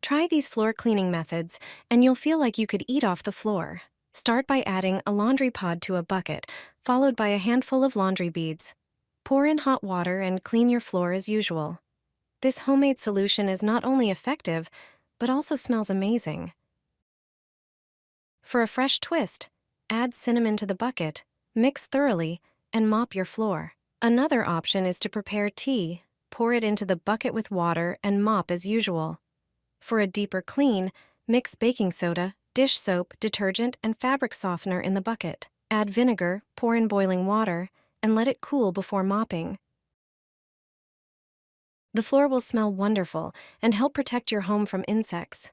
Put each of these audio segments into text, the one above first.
Try these floor cleaning methods, and you'll feel like you could eat off the floor. Start by adding a laundry pod to a bucket, followed by a handful of laundry beads. Pour in hot water and clean your floor as usual. This homemade solution is not only effective, but also smells amazing. For a fresh twist, add cinnamon to the bucket, mix thoroughly, and mop your floor. Another option is to prepare tea, pour it into the bucket with water, and mop as usual. For a deeper clean, mix baking soda, dish soap, detergent, and fabric softener in the bucket. Add vinegar, pour in boiling water, and let it cool before mopping. The floor will smell wonderful and help protect your home from insects.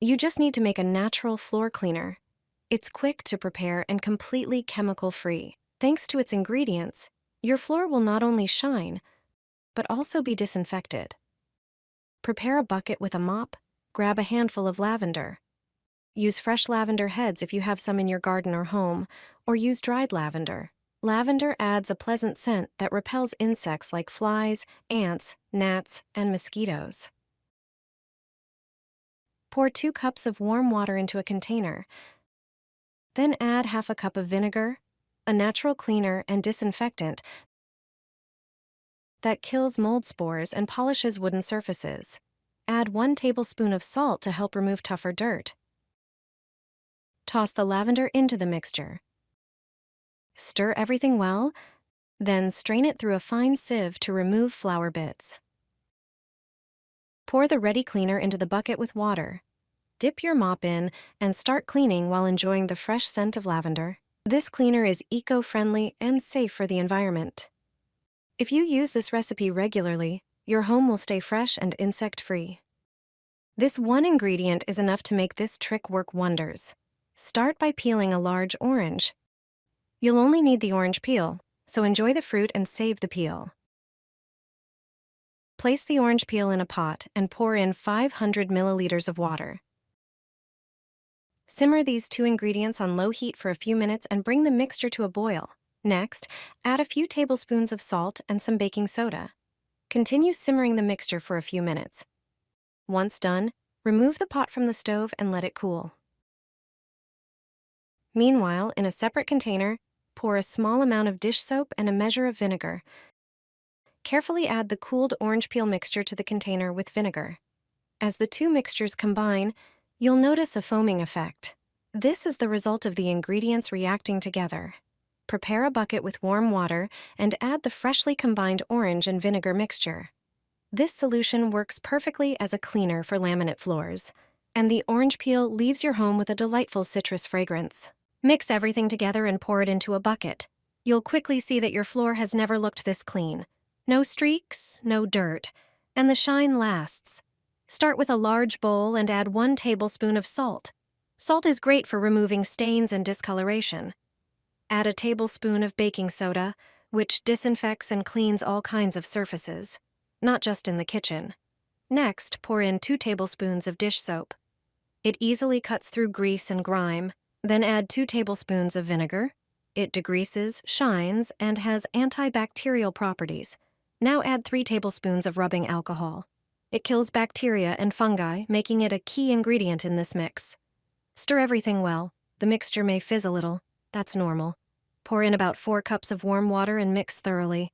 You just need to make a natural floor cleaner. It's quick to prepare and completely chemical-free. Thanks to its ingredients, your floor will not only shine, but also be disinfected. Prepare a bucket with a mop, grab a handful of lavender. Use fresh lavender heads if you have some in your garden or home, or use dried lavender. Lavender adds a pleasant scent that repels insects like flies, ants, gnats, and mosquitoes. Pour 2 cups of warm water into a container. Then add half a cup of vinegar, a natural cleaner and disinfectant that kills mold spores and polishes wooden surfaces. Add 1 tablespoon of salt to help remove tougher dirt. Toss the lavender into the mixture. Stir everything well, then strain it through a fine sieve to remove flour bits. Pour the ready cleaner into the bucket with water. Dip your mop in and start cleaning while enjoying the fresh scent of lavender. This cleaner is eco-friendly and safe for the environment. If you use this recipe regularly, your home will stay fresh and insect-free. This one ingredient is enough to make this trick work wonders. Start by peeling a large orange. You'll only need the orange peel, so enjoy the fruit and save the peel. Place the orange peel in a pot and pour in 500 milliliters of water. Simmer these 2 ingredients on low heat for a few minutes and bring the mixture to a boil. Next, add a few tablespoons of salt and some baking soda. Continue simmering the mixture for a few minutes. Once done, remove the pot from the stove and let it cool. Meanwhile, in a separate container, pour a small amount of dish soap and a measure of vinegar. Carefully add the cooled orange peel mixture to the container with vinegar. As the 2 mixtures combine, you'll notice a foaming effect. This is the result of the ingredients reacting together. Prepare a bucket with warm water and add the freshly combined orange and vinegar mixture. This solution works perfectly as a cleaner for laminate floors, and the orange peel leaves your home with a delightful citrus fragrance. Mix everything together and pour it into a bucket. You'll quickly see that your floor has never looked this clean. No streaks, no dirt, and the shine lasts. Start with a large bowl and add 1 tablespoon of salt. Salt is great for removing stains and discoloration. Add a tablespoon of baking soda, which disinfects and cleans all kinds of surfaces, not just in the kitchen. Next, pour in 2 tablespoons of dish soap. It easily cuts through grease and grime. Then add 2 tablespoons of vinegar. It degreases, shines, and has antibacterial properties. Now add 3 tablespoons of rubbing alcohol. It kills bacteria and fungi, making it a key ingredient in this mix. Stir everything well. The mixture may fizz a little. That's normal. Pour in about 4 cups of warm water and mix thoroughly.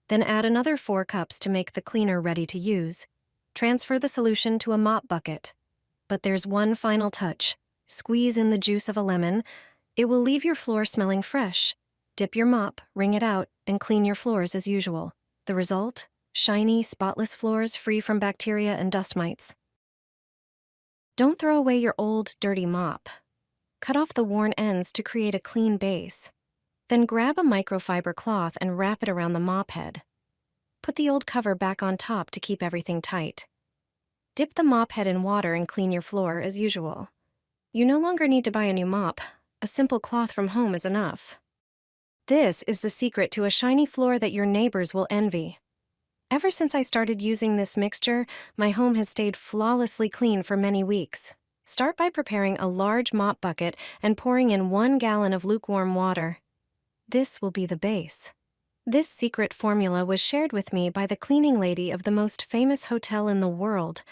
Then add another 4 cups to make the cleaner ready to use. Transfer the solution to a mop bucket. But there's one final touch. Squeeze in the juice of a lemon. It will leave your floor smelling fresh. Dip your mop, wring it out, and clean your floors as usual. The result? Shiny, spotless floors free from bacteria and dust mites. Don't throw away your old, dirty mop. Cut off the worn ends to create a clean base. Then grab a microfiber cloth and wrap it around the mop head. Put the old cover back on top to keep everything tight. Dip the mop head in water and clean your floor as usual. You no longer need to buy a new mop. A simple cloth from home is enough. This is the secret to a shiny floor that your neighbors will envy. Ever since I started using this mixture, my home has stayed flawlessly clean for many weeks. Start by preparing a large mop bucket and pouring in 1 gallon of lukewarm water. This will be the base. This secret formula was shared with me by the cleaning lady of the most famous hotel in the world.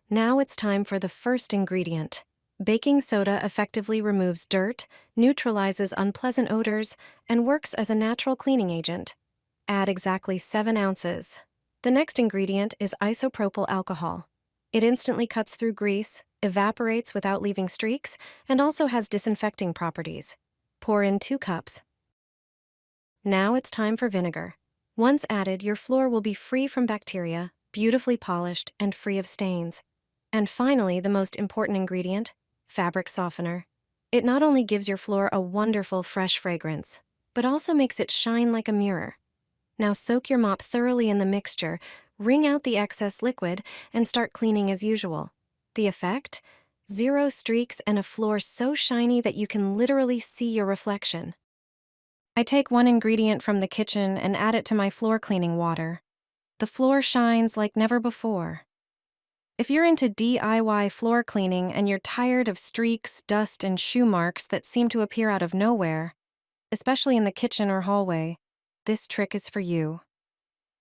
Now it's time for the first ingredient. Baking soda effectively removes dirt, neutralizes unpleasant odors, and works as a natural cleaning agent. Add exactly 7 ounces. The next ingredient is isopropyl alcohol. It instantly cuts through grease, evaporates without leaving streaks, and also has disinfecting properties. Pour in 2 cups. Now it's time for vinegar. Once added, your floor will be free from bacteria, beautifully polished, and free of stains. And finally, the most important ingredient, fabric softener. It not only gives your floor a wonderful fresh fragrance, but also makes it shine like a mirror. Now soak your mop thoroughly in the mixture, wring out the excess liquid, and start cleaning as usual. The effect? 0 streaks and a floor so shiny that you can literally see your reflection. I take 1 ingredient from the kitchen and add it to my floor cleaning water. The floor shines like never before. If you're into DIY floor cleaning and you're tired of streaks, dust, and shoe marks that seem to appear out of nowhere, especially in the kitchen or hallway, this trick is for you.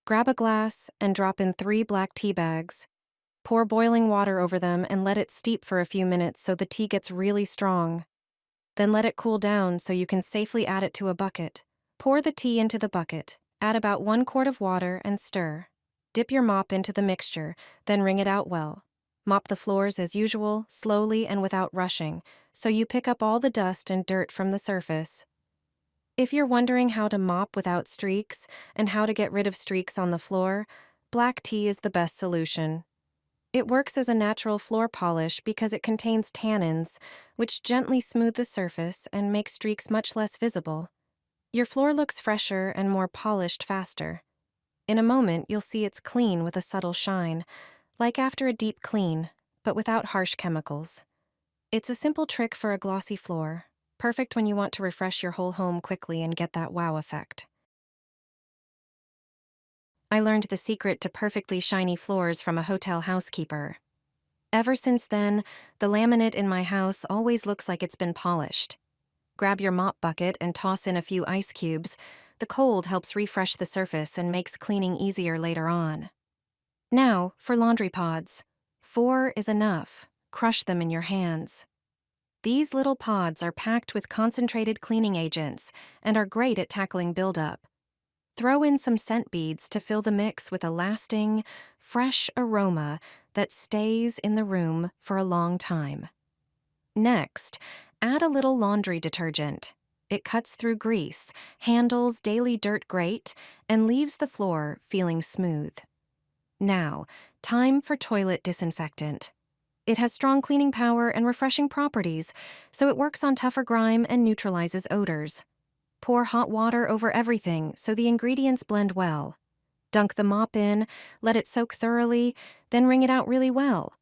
Grab a glass and drop in 3 black tea bags. Pour boiling water over them and let it steep for a few minutes so the tea gets really strong. Then let it cool down so you can safely add it to a bucket. Pour the tea into the bucket, add about 1 quart of water and stir. Dip your mop into the mixture, then wring it out well. Mop the floors as usual, slowly and without rushing, so you pick up all the dust and dirt from the surface. If you're wondering how to mop without streaks and how to get rid of streaks on the floor, black tea is the best solution. It works as a natural floor polish because it contains tannins, which gently smooth the surface and make streaks much less visible. Your floor looks fresher and more polished faster. In a moment, you'll see it's clean with a subtle shine, like after a deep clean, but without harsh chemicals. It's a simple trick for a glossy floor, perfect when you want to refresh your whole home quickly and get that wow effect. I learned the secret to perfectly shiny floors from a hotel housekeeper. Ever since then, the laminate in my house always looks like it's been polished. Grab your mop bucket and toss in a few ice cubes. The cold helps refresh the surface and makes cleaning easier later on. Now, for laundry pods. 4 is enough. Crush them in your hands. These little pods are packed with concentrated cleaning agents and are great at tackling buildup. Throw in some scent beads to fill the mix with a lasting, fresh aroma that stays in the room for a long time. Next, add a little laundry detergent. It cuts through grease, handles daily dirt great, and leaves the floor feeling smooth. Now, time for toilet disinfectant. It has strong cleaning power and refreshing properties, so it works on tougher grime and neutralizes odors. Pour hot water over everything so the ingredients blend well. Dunk the mop in, let it soak thoroughly, then wring it out really well.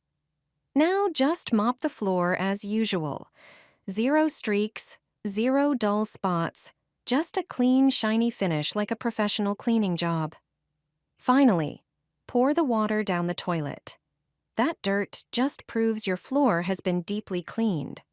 Now just mop the floor as usual. 0 streaks, 0 dull spots, just a clean, shiny finish like a professional cleaning job. Finally, pour the water down the toilet. That dirt just proves your floor has been deeply cleaned.